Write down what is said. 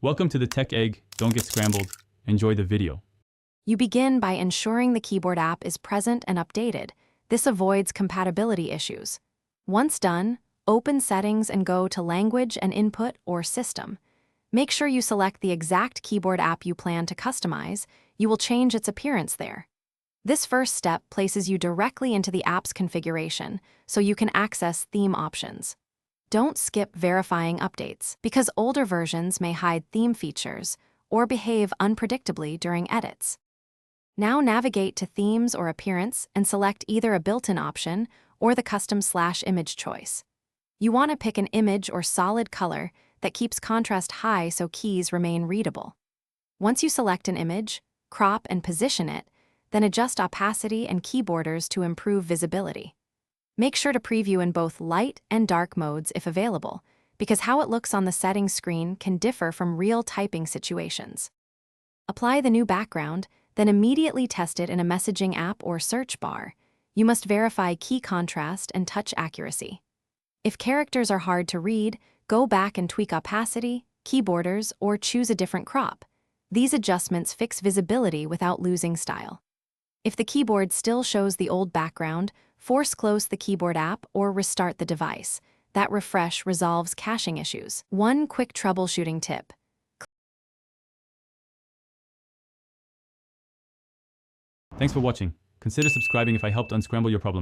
Welcome to the Tech Egg. Don't get scrambled. Enjoy the video. You begin by ensuring the keyboard app is present and updated. This avoids compatibility issues. Once done, open Settings and go to Language and Input or System. Make sure you select the exact keyboard app you plan to customize. You will change its appearance there. This first step places you directly into the app's configuration, so you can access theme options. Don't skip verifying updates, because older versions may hide theme features or behave unpredictably during edits. Now navigate to Themes or Appearance and select either a built-in option or the custom/image choice. You want to pick an image or solid color that keeps contrast high so keys remain readable. Once you select an image, crop and position it, then adjust opacity and key borders to improve visibility. Make sure to preview in both light and dark modes if available, because how it looks on the settings screen can differ from real typing situations. Apply the new background, then immediately test it in a messaging app or search bar. You must verify key contrast and touch accuracy. If characters are hard to read, go back and tweak opacity, key borders, or choose a different crop. These adjustments fix visibility without losing style. If the keyboard still shows the old background, force close the keyboard app or restart the device. That refresh resolves caching issues. One quick troubleshooting tip. Thanks for watching. Consider subscribing if I helped unscramble your problems.